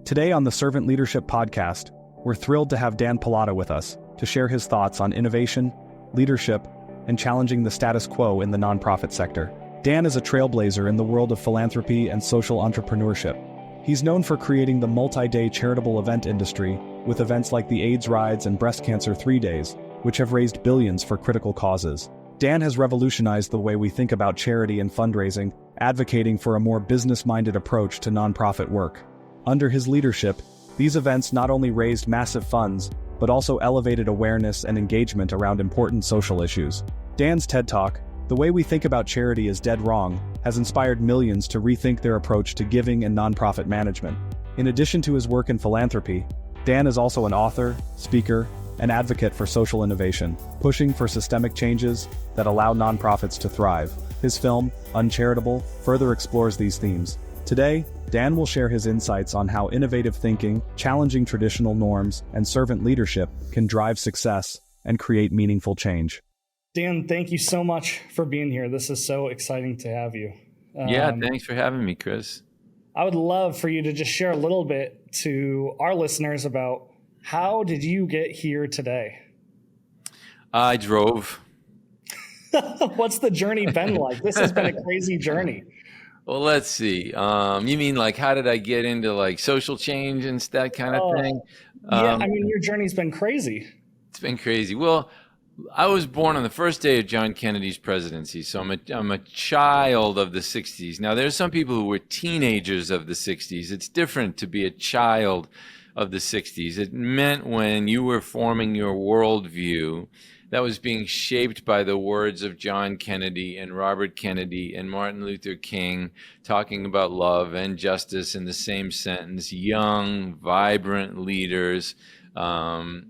Today on the Servant Leadership Podcast, we're thrilled to have Dan Pallotta with us to share his thoughts on innovation, leadership, and challenging the status quo in the nonprofit sector. Dan is a trailblazer in the world of philanthropy and social entrepreneurship. He's known for creating the multi-day charitable event industry with events like the AIDS Rides and Breast Cancer 3 Days, which have raised billions for critical causes. Dan has revolutionized the way we think about charity and fundraising, advocating for a more business-minded approach to nonprofit work. Under his leadership, these events not only raised massive funds, but also elevated awareness and engagement around important social issues. Dan's TED Talk, "The Way We Think About Charity is Dead Wrong," has inspired millions to rethink their approach to giving and nonprofit management. In addition to his work in philanthropy, Dan is also an author, speaker, and advocate for social innovation, pushing for systemic changes that allow nonprofits to thrive. His film, UnCharitable, further explores these themes. Today, Dan will share his insights on how innovative thinking, challenging traditional norms, and servant leadership can drive success and create meaningful change. Dan, thank you so much for being here. This is so exciting to have you. Thanks for having me, Chris. I would love for you to just share a little bit to our listeners about how did you get here today? I drove. What's the journey been like? This has been a crazy journey. Well, let's see. You mean like how did I get into like social change and that kind of thing? Your journey's been crazy. It's been crazy. Well, I was born on the first day of John Kennedy's presidency, so I'm a child of the 60s. Now, there's some people who were teenagers of the 60s. It's different to be a child of the 60s. It meant when you were forming your worldview, that was being shaped by the words of John Kennedy and Robert Kennedy and Martin Luther King talking about love and justice in the same sentence. Young, vibrant leaders who,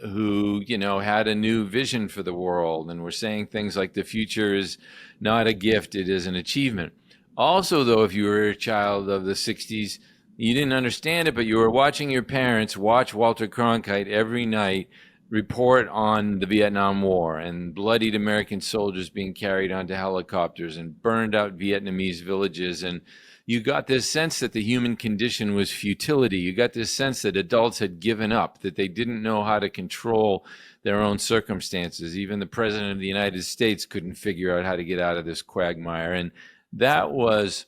had a new vision for the world and were saying things like the future is not a gift, it is an achievement. Also, though, if you were a child of the 60s, you didn't understand it, but you were watching your parents watch Walter Cronkite every night report on the Vietnam War and bloodied American soldiers being carried onto helicopters and burned out Vietnamese villages. And you got this sense that the human condition was futility. You got this sense that adults had given up, that they didn't know how to control their own circumstances. Even the president of the United States couldn't figure out how to get out of this quagmire. And that was,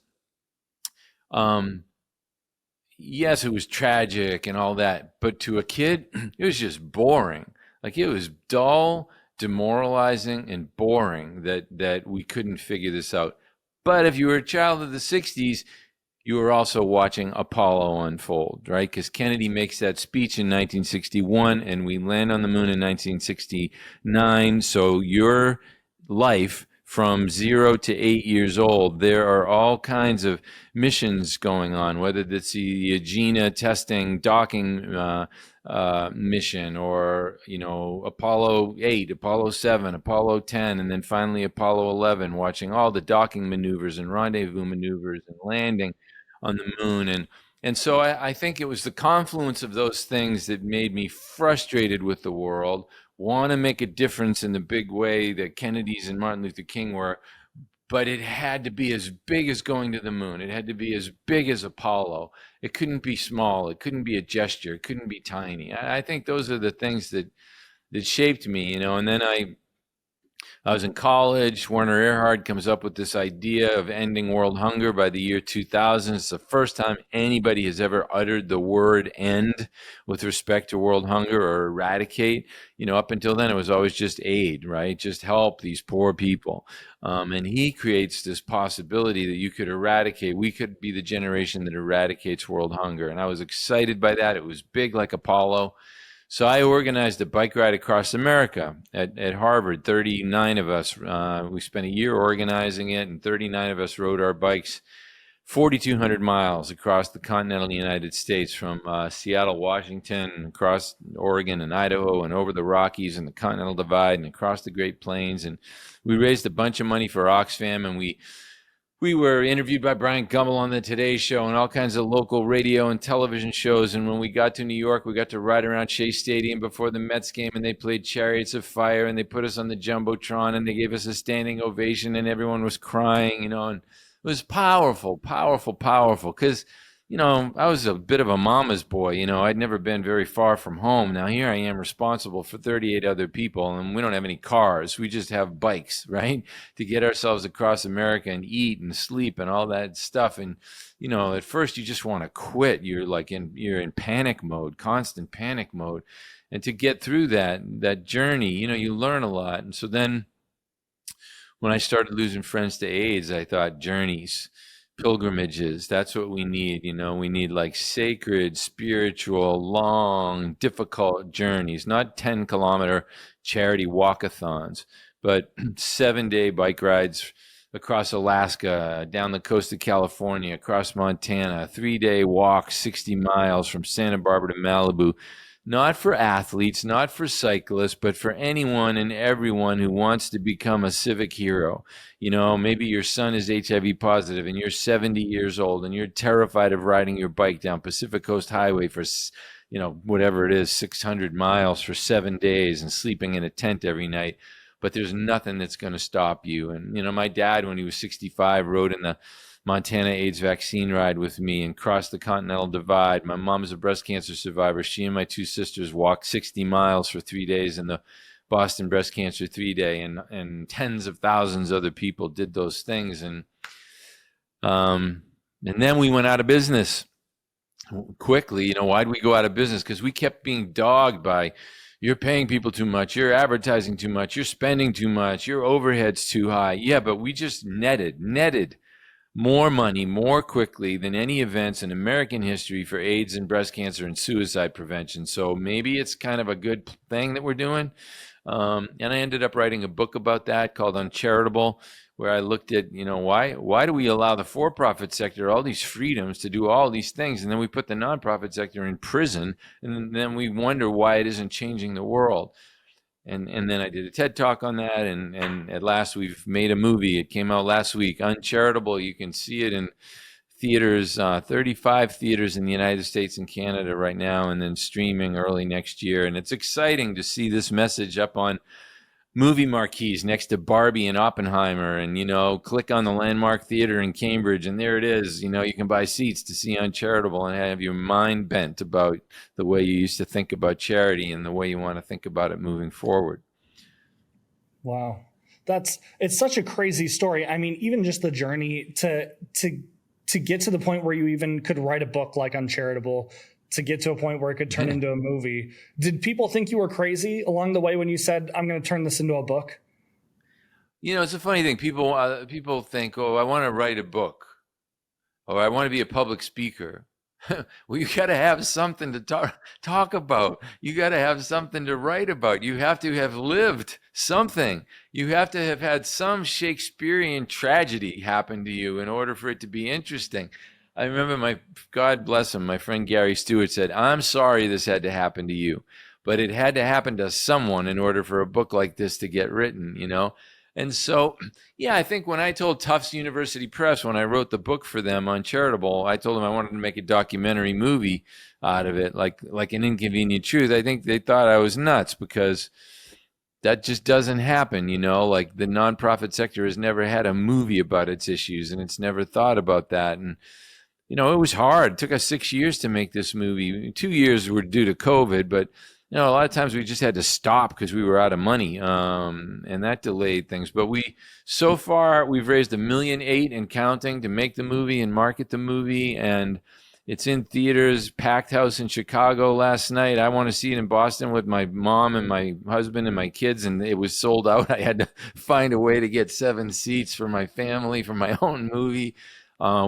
yes, it was tragic and all that, but to a kid, it was just boring. Like it was dull, demoralizing, and boring that we couldn't figure this out. But if you were a child of the 60s, you were also watching Apollo unfold, right? Because Kennedy makes that speech in 1961, and we land on the moon in 1969. So your life from 0 to 8 years old, there are all kinds of missions going on, whether it's the Agena testing docking mission or, Apollo 8, Apollo 7, Apollo 10, and then finally Apollo 11, watching all the docking maneuvers and rendezvous maneuvers and landing on the moon. And so I think it was the confluence of those things that made me frustrated with the world, want to make a difference in the big way that Kennedy's and Martin Luther King were, but it had to be as big as going to the moon. It had to be as big as Apollo. It couldn't be small. It couldn't be a gesture. It couldn't be tiny. I think those are the things that shaped me, and then I was in college. Werner Erhard comes up with this idea of ending world hunger by the year 2000. It's the first time anybody has ever uttered the word end with respect to world hunger or eradicate. Up until then, it was always just aid, right? Just help these poor people. And he creates this possibility that you could eradicate. We could be the generation that eradicates world hunger. And I was excited by that. It was big like Apollo. So I organized a bike ride across America at Harvard. 39 of us, we spent a year organizing it, and 39 of us rode our bikes 4,200 miles across the continental United States, from Seattle, Washington, across Oregon and Idaho, and over the Rockies and the Continental Divide and across the Great Plains. And we raised a bunch of money for Oxfam, and we were interviewed by Brian Gumbel on the Today Show and all kinds of local radio and television shows. And when we got to New York, we got to ride around Shea Stadium before the Mets game, and they played Chariots of Fire, and they put us on the Jumbotron, and they gave us a standing ovation, and everyone was crying, and it was powerful, powerful, powerful, because I was a bit of a mama's boy. I'd never been very far from home. Now here I am responsible for 38 other people, and we don't have any cars. We just have bikes, right? To get ourselves across America and eat and sleep and all that stuff. And, at first you just want to quit. You're in panic mode, constant panic mode. And to get through that journey, you learn a lot. And so then when I started losing friends to AIDS, I thought journeys, pilgrimages, that's what we need. We need like sacred, spiritual, long, difficult journeys, not 10-kilometer charity walkathons, but 7-day bike rides across Alaska, down the coast of California, across Montana, 3-day walk, 60 miles from Santa Barbara to Malibu. Not for athletes, not for cyclists, but for anyone and everyone who wants to become a civic hero. Maybe your son is HIV positive and you're 70 years old and you're terrified of riding your bike down Pacific Coast Highway for, whatever it is, 600 miles for 7 days and sleeping in a tent every night. But there's nothing that's going to stop you. And, my dad, when he was 65, rode in the Montana AIDS vaccine ride with me and crossed the Continental Divide. My mom's a breast cancer survivor. She and my 2 sisters walked 60 miles for 3 days in the Boston Breast Cancer 3-day, and tens of thousands of other people did those things. And then we went out of business quickly. Why'd we go out of business? Because we kept being dogged by, you're paying people too much, you're advertising too much, you're spending too much, your overhead's too high. Yeah, but we just netted more money more quickly than any events in American history for AIDS and breast cancer and suicide prevention. So maybe it's kind of a good thing that we're doing. And I ended up writing a book about that called UnCharitable, where I looked at, why do we allow the for-profit sector all these freedoms to do all these things, and then we put the nonprofit sector in prison, and then we wonder why it isn't changing the world. And then I did a TED Talk on that, and at last we've made a movie. It came out last week, UnCharitable. You can see it in theaters, 35 theaters in the United States and Canada right now, and then streaming early next year. And it's exciting to see this message up on movie marquees next to Barbie and Oppenheimer, and click on the Landmark Theater in Cambridge, and there it is. You can buy seats to see UnCharitable and have your mind bent about the way you used to think about charity and the way you want to think about it moving forward. Wow, it's such a crazy story. I mean, even just the journey to get to the point where you even could write a book like UnCharitable, to get to a point where it could turn into a movie. Did people think you were crazy along the way when you said, I'm going to turn this into a book? It's a funny thing. People think, oh, I want to write a book, or I want to be a public speaker. Well, you got to have something to talk about. You got to have something to write about. You have to have lived something. You have to have had some Shakespearean tragedy happen to you in order for it to be interesting. I remember God bless him, my friend Gary Stewart said, I'm sorry this had to happen to you, but it had to happen to someone in order for a book like this to get written, And so, yeah, I think when I told Tufts University Press, when I wrote the book for them UnCharitable, I told them I wanted to make a documentary movie out of it, like An Inconvenient Truth. I think they thought I was nuts, because that just doesn't happen, like the nonprofit sector has never had a movie about its issues, and it's never thought about that. And it was hard. It took us 6 years to make this movie. 2 years were due to COVID, but a lot of times we just had to stop because we were out of money, and that delayed things. But so far we've raised $1.8 million and counting to make the movie and market the movie, and it's in theaters. Packed house in Chicago last night. I want to see it in Boston with my mom and my husband and my kids, and it was sold out. I had to find a way to get 7 seats for my family for my own movie.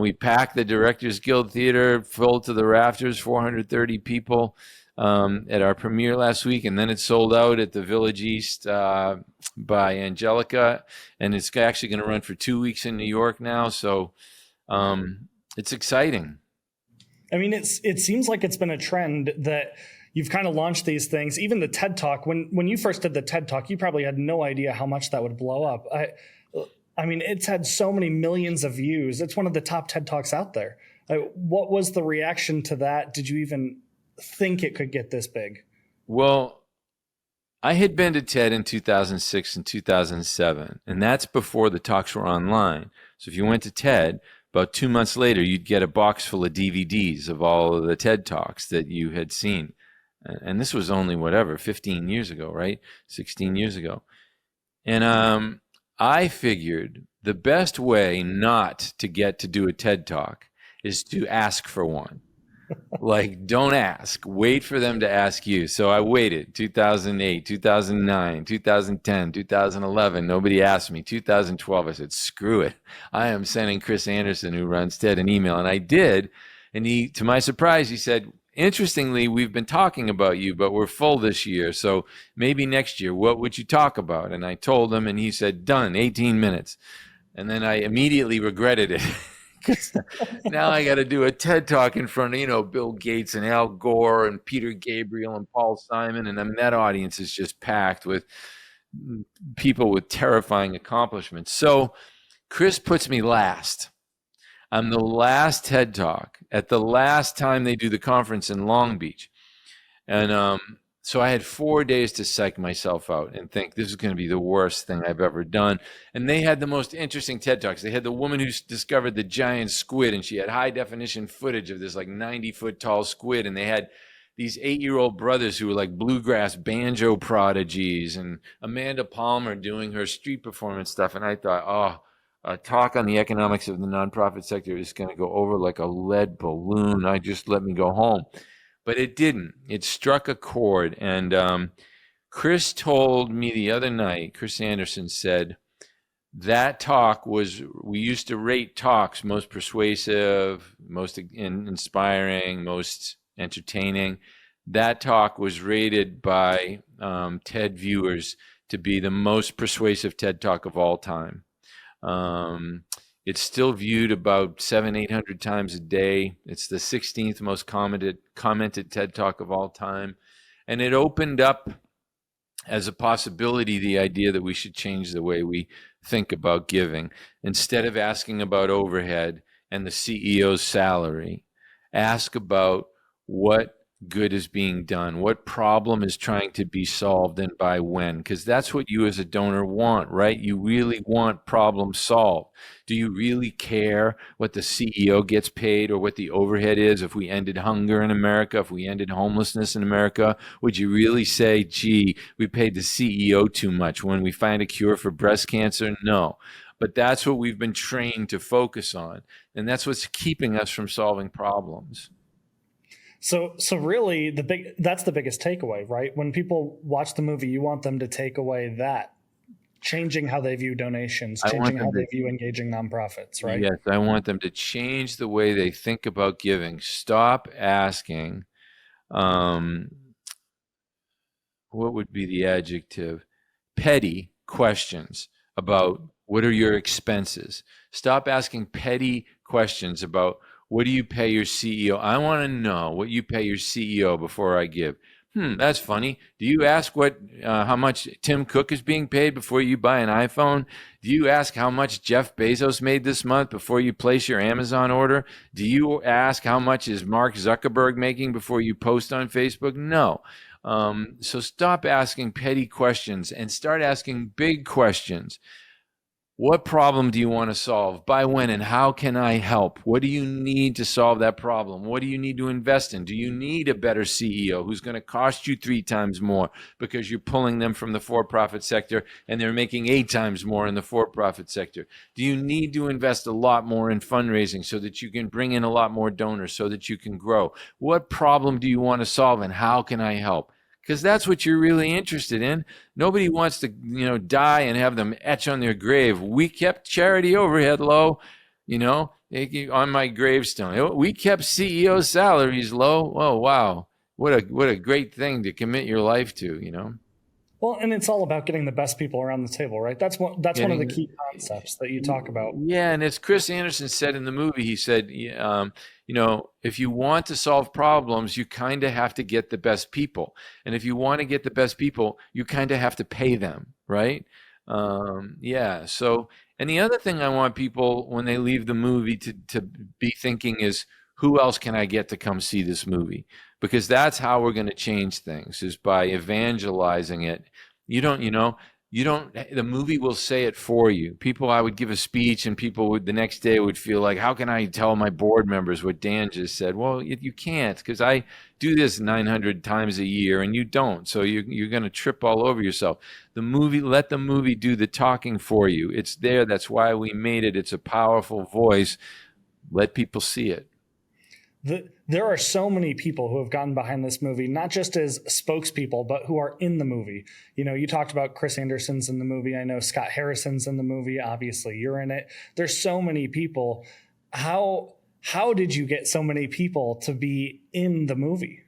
We packed the Directors Guild Theater full to the rafters, 430 people at our premiere last week, and then it sold out at the Village East by Angelica, and it's actually going to run for 2 weeks in New York now, so it's exciting. I mean, it seems like it's been a trend that you've kind of launched these things. Even the TED Talk, when you first did the TED Talk, you probably had no idea how much that would blow up. I mean, it's had so many millions of views. It's one of the top TED Talks out there. What was the reaction to that? Did you even think it could get this big? Well, I had been to TED in 2006 and 2007, and that's before the talks were online. So if you went to TED, about 2 months later, you'd get a box full of DVDs of all of the TED Talks that you had seen. And this was only, 15 years ago, right? 16 years ago. And I figured the best way not to get to do a TED Talk is to ask for one. Like, don't ask. Wait for them to ask you. So I waited. 2008, 2009, 2010, 2011. Nobody asked me. 2012, I said, screw it. I am sending Chris Anderson, who runs TED, an email. And I did. And he, to my surprise, he said, interestingly, we've been talking about you, but we're full this year. So maybe next year, what would you talk about? And I told him, and he said, done, 18 minutes. And then I immediately regretted it. Because now I got to do a TED Talk in front of, Bill Gates and Al Gore and Peter Gabriel and Paul Simon. And I mean, that audience is just packed with people with terrifying accomplishments. So Chris puts me last. I'm the last TED Talk at the last time they do the conference in Long Beach. And so I had 4 days to psych myself out and think this is going to be the worst thing I've ever done. And they had the most interesting TED Talks. They had the woman who discovered the giant squid, and she had high definition footage of this like 90-foot tall squid. And they had these 8-year-old brothers who were like bluegrass banjo prodigies, and Amanda Palmer doing her street performance stuff. And I thought, a talk on the economics of the nonprofit sector is going to go over like a lead balloon. Just let me go home. But it didn't. It struck a chord. And Chris told me the other night, Chris Anderson said, that talk was, we used to rate talks most persuasive, most inspiring, most entertaining. That talk was rated by TED viewers to be the most persuasive TED Talk of all time. It's still viewed about 700-800 times a day. It's the 16th most commented TED Talk of all time. And it opened up as a possibility the idea that we should change the way we think about giving. Instead of asking about overhead and the CEO's salary, ask about what good is being done, what problem is trying to be solved, and by when, because that's what you as a donor want, right? You really want problems solved. Do you really care what the CEO gets paid or what the overhead is? If we ended hunger in America, if we ended homelessness in America, would you really say, gee, we paid the CEO too much when we find a cure for breast cancer? No. But that's what we've been trained to focus on, and that's what's keeping us from solving problems. So really that's the biggest takeaway, right? When people watch the movie, you want them to take away that, changing how they view donations, changing how they view engaging nonprofits, right? Yes, I want them to change the way they think about giving. Stop asking, what would be the adjective? Petty questions about what are your expenses. Stop asking petty questions about what do you pay your CEO? I want to know what you pay your CEO before I give. That's funny. Do you ask how much Tim Cook is being paid before you buy an iPhone? Do you ask how much Jeff Bezos made this month before you place your Amazon order? Do you ask how much is Mark Zuckerberg making before you post on Facebook? No. So stop asking petty questions and start asking big questions. What problem do you want to solve? By when, and how can I help? What do you need to solve that problem? What do you need to invest in? Do you need a better CEO who's going to cost you 3 times more because you're pulling them from the for-profit sector and they're making 8 times more in the for-profit sector? Do you need to invest a lot more in fundraising so that you can bring in a lot more donors so that you can grow? What problem do you want to solve, and how can I help? Because that's what you're really interested in. Nobody wants to, die and have them etch on their grave, we kept charity overhead low, on my gravestone. We kept CEO salaries low. Oh, wow. What a great thing to commit your life to, Well, and it's all about getting the best people around the table, right? That's one of the key concepts that you talk about. Yeah, and as Chris Anderson said in the movie, he said, if you want to solve problems, you kind of have to get the best people. And if you want to get the best people, you kind of have to pay them, right? So, and the other thing I want people, when they leave the movie, to be thinking is, who else can I get to come see this movie? Because that's how we're going to change things, is by evangelizing it. You don't, the movie will say it for you. I would give a speech and people would, the next day would feel like, how can I tell my board members what Dan just said? Well, you can't, because I do this 900 times a year and you don't. So you're going to trip all over yourself. Let the movie do the talking for you. It's there. That's why we made it. It's a powerful voice. Let people see it. There are so many people who have gotten behind this movie, not just as spokespeople, but who are in the movie. You know, you talked about Chris Anderson's in the movie. I know Scott Harrison's in the movie. Obviously, you're in it. There's so many people. How did you get so many people to be in the movie?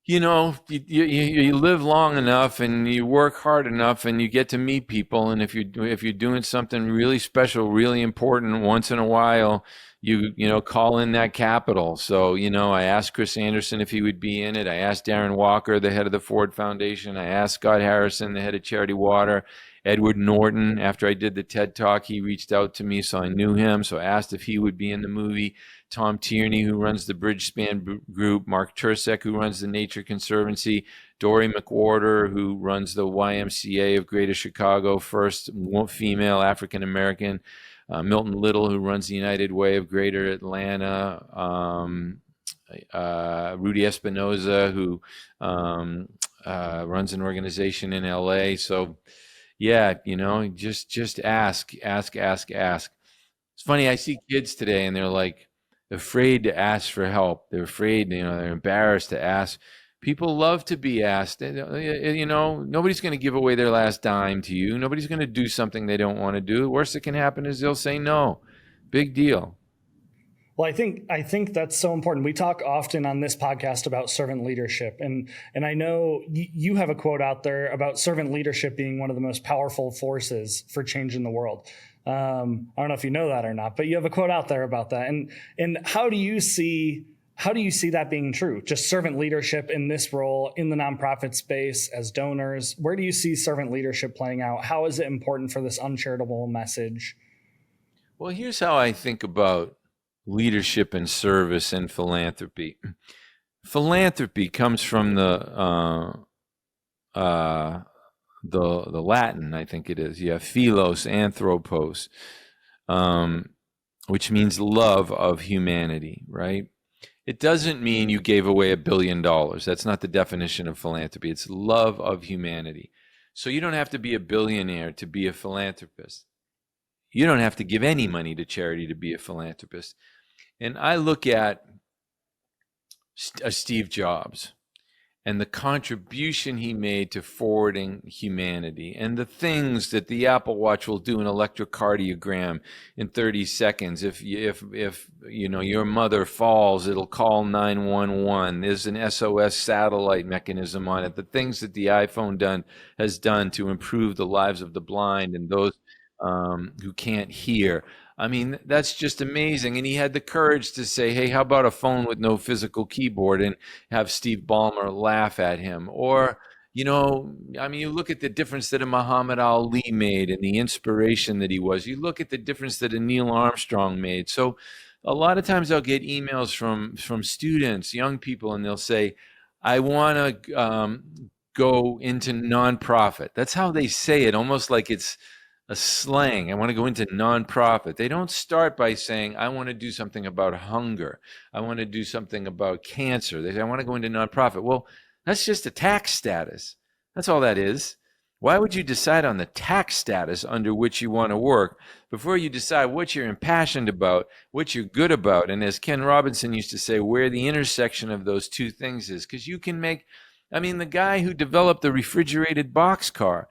You know, you live long enough and you work hard enough and you get to meet people. And if you're doing something really special, really important once in a while, you know, call in that capital. So, you know, I asked Chris Anderson if he would be in it. I asked Darren Walker, the head of the Ford Foundation. I asked Scott Harrison, the head of Charity Water. Edward Norton, after I did the TED Talk, he reached out to me, so I knew him. So I asked if he would be in the movie. Tom Tierney, who runs the Bridgespan Group, Mark Tursek, who runs the Nature Conservancy, Dory McWhorter, who runs the YMCA of Greater Chicago, first female African-American, Milton Little, who runs the United Way of Greater Atlanta, Rudy Espinoza, who runs an organization in LA. So, yeah, you know, just ask. It's funny, I see kids today and they're like afraid to ask for help. They're afraid, you know, they're embarrassed to ask. People love to be asked. You know, nobody's going to give away their last dime to you. Nobody's going to do something they don't want to do. The worst that can happen is they'll say no. Big deal. Well, I think that's so important. We talk often on this podcast about servant leadership, and I know you have a quote out there about servant leadership being one of the most powerful forces for change in the world. I don't know if you know that or not, but you have a quote out there about that. And how do you see that being true? Just servant leadership in this role in the nonprofit space as donors. Where do you see servant leadership playing out? How is it important for this uncharitable message? Well, here's how I think about leadership and service and philanthropy. Philanthropy comes from the Latin, I think it is. Yeah, philos, anthropos, which means love of humanity, right? It doesn't mean you gave away $1 billion. That's not the definition of philanthropy. It's love of humanity. So you don't have to be a billionaire to be a philanthropist. You don't have to give any money to charity to be a philanthropist. And I look at Steve Jobs and the contribution he made to forwarding humanity and the things that the Apple Watch will do an electrocardiogram in 30 seconds. If you know your mother falls, it'll call 911. There's an SOS satellite mechanism on it. The things that the iPhone has done to improve the lives of the blind and those who can't hear. I mean, that's just amazing. And he had the courage to say, hey, how about a phone with no physical keyboard, and have Steve Ballmer laugh at him? Or, you know, I mean, you look at the difference that a Muhammad Ali made and the inspiration that he was. You look at the difference that a Neil Armstrong made. So a lot of times I'll get emails from students, young people, and they'll say, I want to go into nonprofit. That's how they say it, almost like it's a slang. I want to go into nonprofit. They don't start by saying, I want to do something about hunger. I want to do something about cancer. They say, I want to go into nonprofit. Well, that's just a tax status. That's all that is. Why would you decide on the tax status under which you want to work before you decide what you're impassioned about, what you're good about? And as Ken Robinson used to say, where the intersection of those two things is. Because you can make, I mean, the guy who developed the refrigerated boxcar,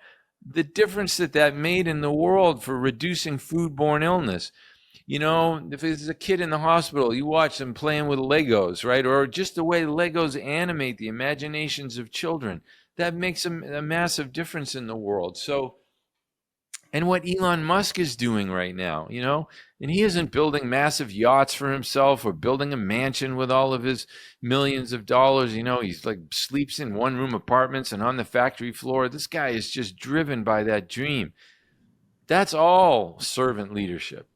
the difference that made in the world for reducing foodborne illness. You know, if there's a kid in the hospital, you watch them playing with Legos, right? Or just the way Legos animate the imaginations of children. That makes a massive difference in the world. So, and what Elon Musk is doing right now, you know, and he isn't building massive yachts for himself or building a mansion with all of his millions of dollars. You know, he's like sleeps in one-room apartments and on the factory floor. This guy is just driven by that dream. That's all servant leadership.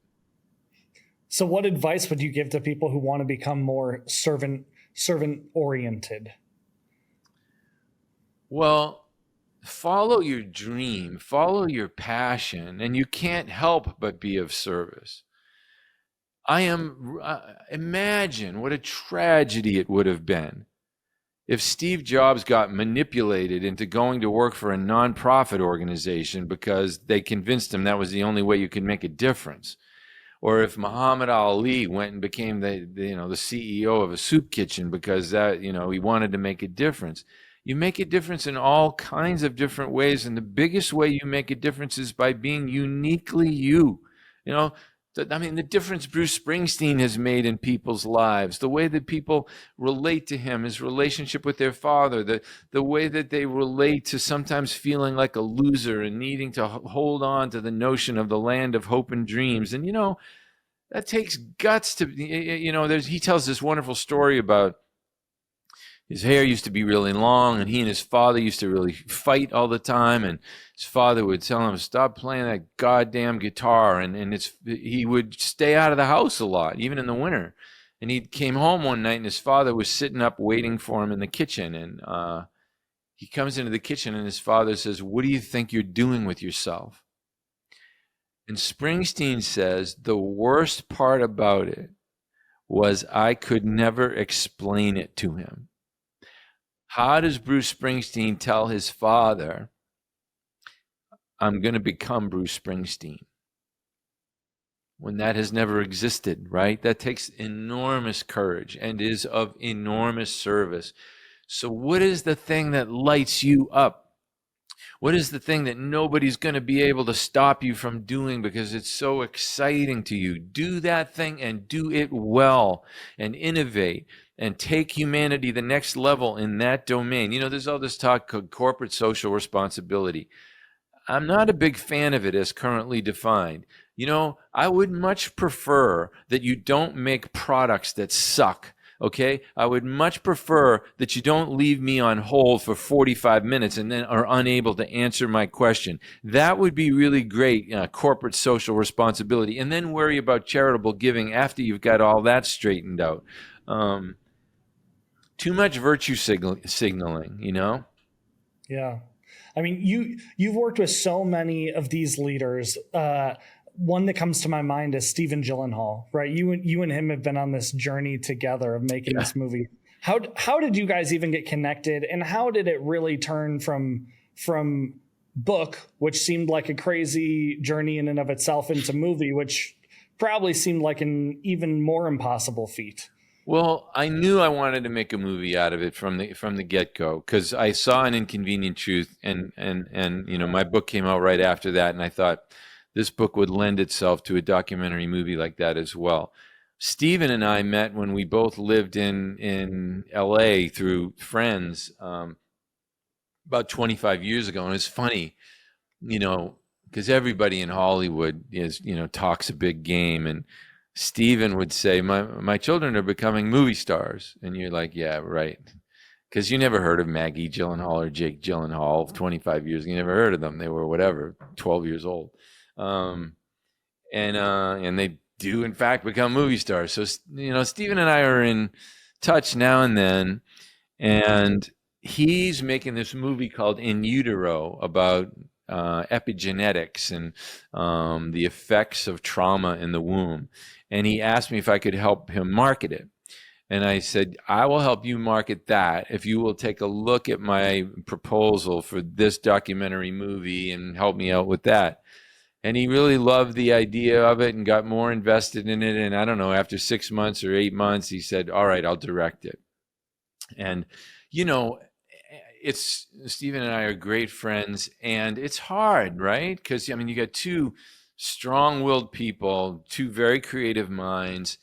So what advice would you give to people who want to become more servant oriented? Well, follow your dream, follow your passion, and you can't help but be of service. Imagine what a tragedy it would have been if Steve Jobs got manipulated into going to work for a nonprofit organization because they convinced him that was the only way you could make a difference. Or if Muhammad Ali went and became the CEO of a soup kitchen because he wanted to make a difference. You make a difference in all kinds of different ways, and the biggest way you make a difference is by being uniquely you. The difference Bruce Springsteen has made in people's lives, the way that people relate to him, his relationship with their father, the way that they relate to sometimes feeling like a loser and needing to hold on to the notion of the land of hope and dreams. And, that takes guts to, he tells this wonderful story about his hair used to be really long, and he and his father used to really fight all the time. And his father would tell him, stop playing that goddamn guitar. And he would stay out of the house a lot, even in the winter. And he came home one night, and his father was sitting up waiting for him in the kitchen. And he comes into the kitchen, and his father says, what do you think you're doing with yourself? And Springsteen says, the worst part about it was I could never explain it to him. How does Bruce Springsteen tell his father, I'm going to become Bruce Springsteen, when that has never existed, right? That takes enormous courage and is of enormous service. So what is the thing that lights you up? What is the thing that nobody's going to be able to stop you from doing because it's so exciting to you? Do that thing and do it well and innovate and take humanity the next level in that domain. There's all this talk of corporate social responsibility. I'm not a big fan of it as currently defined. I would much prefer that you don't make products that suck. Okay, I would much prefer that you don't leave me on hold for 45 minutes and then are unable to answer my question. That would be really great, corporate social responsibility. And then worry about charitable giving after you've got all that straightened out. Too much virtue signaling, Yeah. I mean, you've worked with so many of these leaders. One that comes to my mind is Stephen Gyllenhaal, right? You and him have been on this journey together of making this movie. How did you guys even get connected, and how did it really turn from book, which seemed like a crazy journey in and of itself, into movie, which probably seemed like an even more impossible feat? Well, I knew I wanted to make a movie out of it from the get-go, because I saw An Inconvenient Truth, and my book came out right after that, and I thought this book would lend itself to a documentary movie like that as well. Stephen and I met when we both lived in LA through friends about 25 years ago, and it's funny, because everybody in Hollywood talks a big game, and Stephen would say, my children are becoming movie stars. And you're like, yeah, right. Because you never heard of Maggie Gyllenhaal or Jake Gyllenhaal 25 years. You never heard of them. They were 12 years old. And they do, in fact, become movie stars. So, Stephen and I are in touch now and then. And he's making this movie called In Utero about epigenetics and the effects of trauma in the womb. And he asked me if I could help him market it. And I said, I will help you market that if you will take a look at my proposal for this documentary movie and help me out with that. And he really loved the idea of it and got more invested in it. And I don't know, after 6 months or 8 months, he said, all right, I'll direct it. And, it's Stephen and I are great friends, and it's hard, right? Because, you got two strong-willed people, two very creative minds.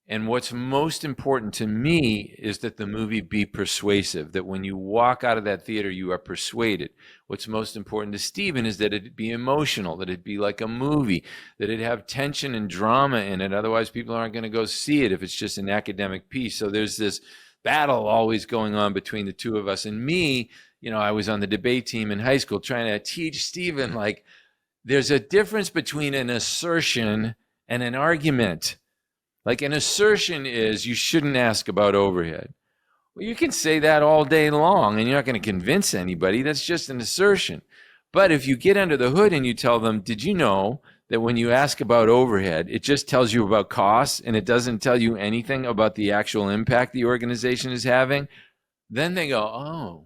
And what's most important to me is that the movie be persuasive, that when you walk out of that theater, you are persuaded. What's most important to Stephen is that it be emotional, that it be like a movie, that it have tension and drama in it. Otherwise, people aren't going to go see it if it's just an academic piece. So there's this battle always going on between the two of us. And me, I was on the debate team in high school trying to teach Stephen, like, there's a difference between an assertion and an argument. Like, an assertion is you shouldn't ask about overhead. Well, you can say that all day long and you're not going to convince anybody. That's just an assertion. But if you get under the hood and you tell them, did you know that when you ask about overhead, it just tells you about costs and it doesn't tell you anything about the actual impact the organization is having? Then they go, oh,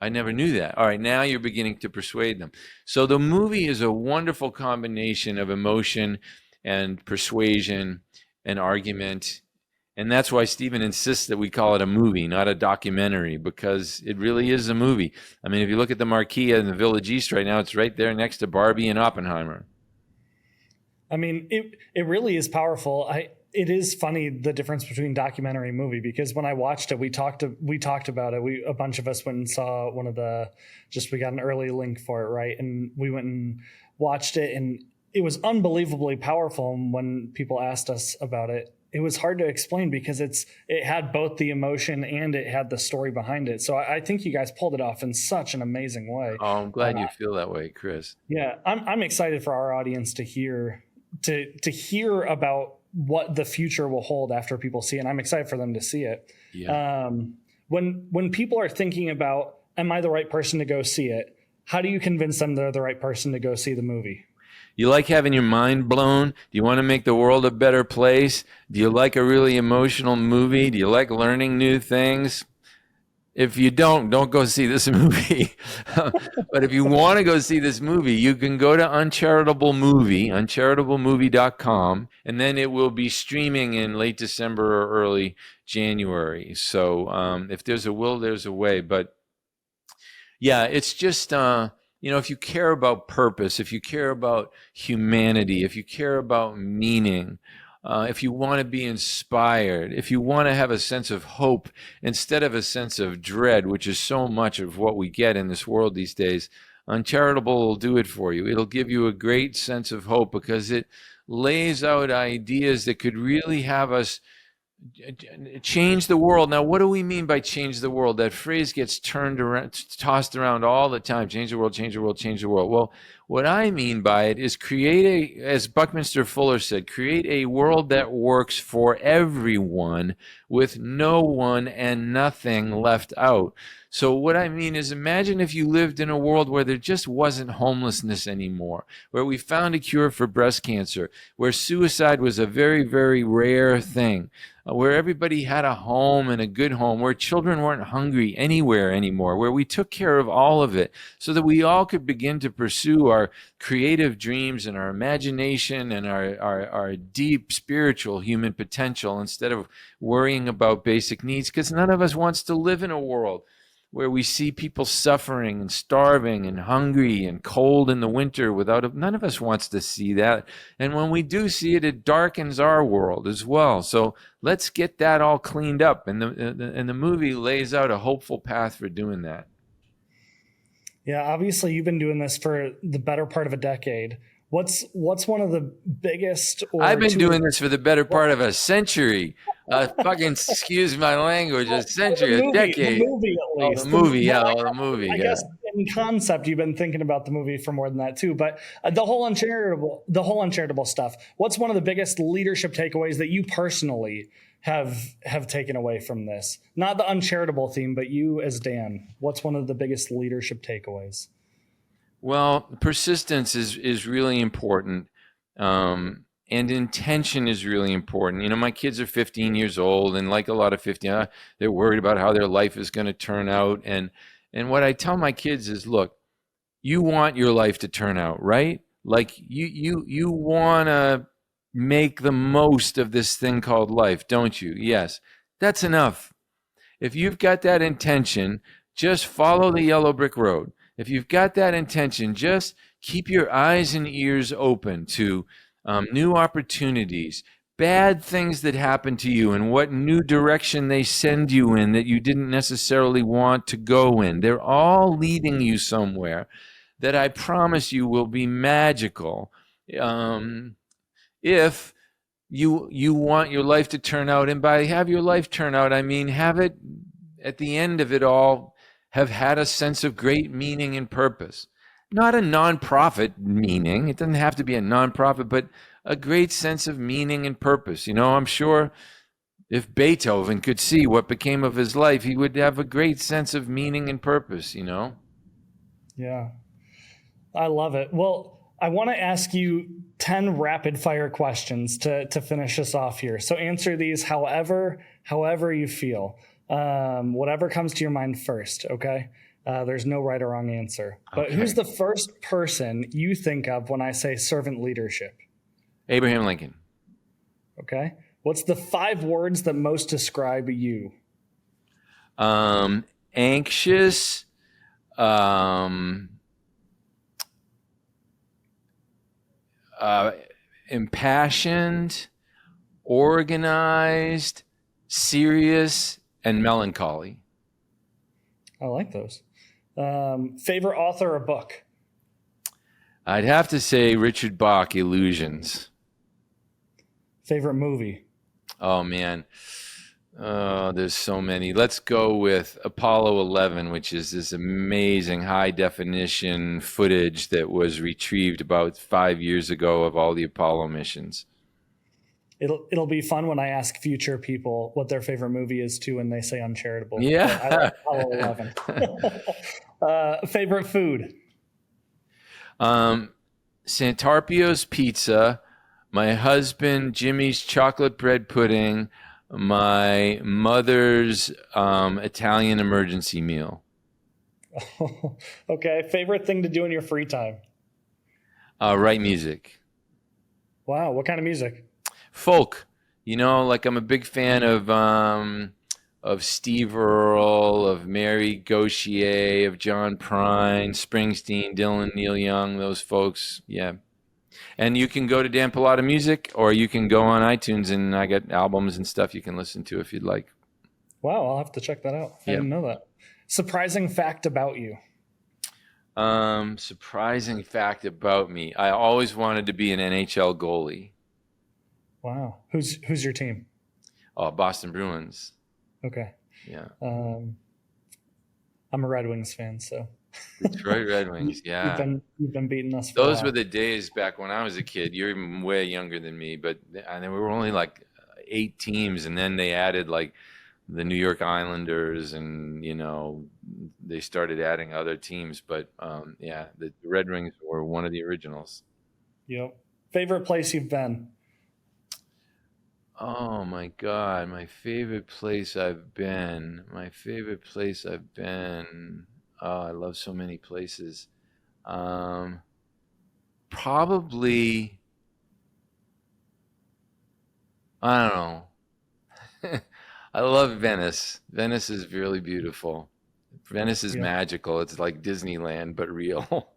I never knew that. All right, now you're beginning to persuade them. So the movie is a wonderful combination of emotion and persuasion and argument. And that's why Stephen insists that we call it a movie, not a documentary, because it really is a movie. I mean, if you look at the marquee in the Village East right now, it's right there next to Barbie and Oppenheimer. I mean, it really is powerful. It is funny, the difference between documentary and movie, because when I watched it, we talked about it. A bunch of us went and saw one of we got an early link for it, right? And we went and watched it, and it was unbelievably powerful. And when people asked us about it, it was hard to explain because it had both the emotion and it had the story behind it. So I think you guys pulled it off in such an amazing way. Oh, I'm glad you feel that way, Chris. Yeah, I'm excited for our audience to hear about what the future will hold after people see it. And I'm excited for them to see it. Yeah. When people are thinking about, am I the right person to go see it? How do you convince them they're the right person to go see the movie? You like having your mind blown? Do you want to make the world a better place? Do you like a really emotional movie? Do you like learning new things? If you don't go see this movie. But if you want to go see this movie, you can go to UnCharitable Movie, uncharitablemovie.com, and then it will be streaming in late December or early January. So if there's a will, there's a way. But yeah, it's just, if you care about purpose, if you care about humanity, if you care about meaning, if you want to be inspired, if you want to have a sense of hope instead of a sense of dread, which is so much of what we get in this world these days, UnCharitable will do it for you. It'll give you a great sense of hope because it lays out ideas that could really have us change the world. Now, what do we mean by change the world? That phrase gets tossed around all the time. Change the world, change the world, change the world. Well, what I mean by it is as Buckminster Fuller said, create a world that works for everyone with no one and nothing left out. So what I mean is, imagine if you lived in a world where there just wasn't homelessness anymore, where we found a cure for breast cancer, where suicide was a very, very rare thing, where everybody had a home and a good home, where children weren't hungry anywhere anymore, where we took care of all of it so that we all could begin to pursue our creative dreams and our imagination and our deep spiritual human potential instead of worrying about basic needs, because none of us wants to live in a world where we see people suffering and starving and hungry and cold in the winter none of us wants to see that. And when we do see it, it darkens our world as well. So let's get that all cleaned up. And the movie lays out a hopeful path for doing that. Yeah, obviously you've been doing this for the better part of a decade. What's one of the biggest? I've been doing this for the better part of a century. Fucking excuse my language, a century, a decade. The movie, at least. The movie. I guess in concept, you've been thinking about the movie for more than that too. But the whole uncharitable stuff. What's one of the biggest leadership takeaways that you personally have taken away from this? Not the uncharitable theme, but you as Dan. What's one of the biggest leadership takeaways? Well, persistence is really important. And intention is really important. My kids are 15 years old, and like a lot of 15, they're worried about how their life is going to turn out. And what I tell my kids is, look, you want your life to turn out, right? Like you want to make the most of this thing called life, don't you? Yes, that's enough. If you've got that intention, just follow the yellow brick road. If you've got that intention, just keep your eyes and ears open to new opportunities, bad things that happen to you, and what new direction they send you in that you didn't necessarily want to go in. They're all leading you somewhere that I promise you will be magical. If you want your life to turn out, and by have your life turn out, I mean have it at the end of it all have had a sense of great meaning and purpose. Not a nonprofit meaning. It doesn't have to be a nonprofit, but a great sense of meaning and purpose. I'm sure If Beethoven could see what became of his life, he would have a great sense of meaning and purpose, you know? Yeah, I love it. Well, I want to ask you 10 rapid fire questions to finish us off here. So answer these however you feel, whatever comes to your mind first. Okay. There's no right or wrong answer, but Okay. who's the first person you think of when I say servant leadership? Abraham Lincoln. Okay. What's the 5 words that most describe you? Anxious, impassioned, organized, serious, and melancholy. I like those. Favorite author or book? I'd have to say Richard Bach, Illusions. Favorite movie? Oh, man. There's so many. Let's go with Apollo 11, which is this amazing high definition footage that was retrieved about 5 years ago of all the Apollo missions. It'll be fun when I ask future people what their favorite movie is too, and they say UnCharitable. Yeah. I like Apollo 11. Favorite food? Santarpio's pizza, my husband Jimmy's chocolate bread pudding, my mother's Italian emergency meal. Okay. Favorite thing to do in your free time? Write music. Wow. What kind of music? Folk. You know, like I'm a big fan of Steve Earle, of Mary Gauthier, of John Prine, Springsteen, Dylan, Neil Young, those folks. Yeah. And you can go to Dan Pallotta Music, or you can go on iTunes, and I got albums and stuff you can listen to if you'd like. Wow. I'll have to check that out. I didn't know that. Surprising fact about you? Surprising fact about me. I always wanted to be an NHL goalie. Wow. Who's your team? Oh, Boston Bruins. Okay. Yeah. I'm a Red Wings fan, so. Detroit Red Wings, yeah. You've been beating us. Those were the days back when I was a kid. You're even way younger than me, but there were only like 8 teams, and then they added like the New York Islanders, and you know they started adding other teams. But yeah, the Red Wings were one of the originals. Yep. Favorite place you've been? Oh my God, my favorite place I've been. My favorite place I've been. Oh, I love so many places. Probably, I don't know. I love Venice. Venice is really beautiful. Venice is magical. It's like Disneyland, but real.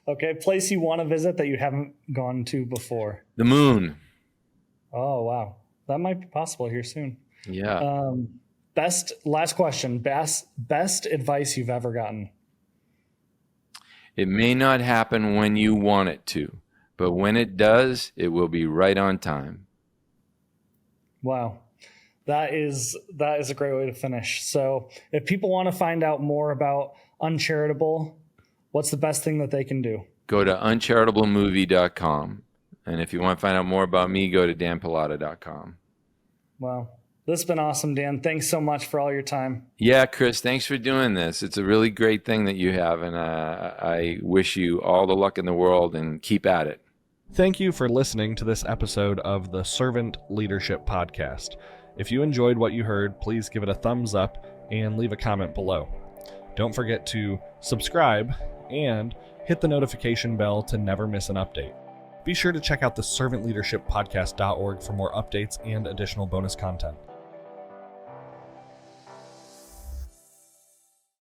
Okay, place you want to visit that you haven't gone to before? The moon. Oh, wow. That might be possible here soon. Yeah. Last question. Best advice you've ever gotten? It may not happen when you want it to, but when it does, it will be right on time. Wow. That is a great way to finish. So if people want to find out more about UnCharitable, what's the best thing that they can do? Go to uncharitablemovie.com. And if you want to find out more about me, go to danpallotta.com. Wow. This has been awesome, Dan. Thanks so much for all your time. Yeah, Chris, thanks for doing this. It's a really great thing that you have, and I wish you all the luck in the world, and keep at it. Thank you for listening to this episode of the Servant Leadership Podcast. If you enjoyed what you heard, please give it a thumbs up and leave a comment below. Don't forget to subscribe and hit the notification bell to never miss an update. Be sure to check out the servantleadershippodcast.org for more updates and additional bonus content.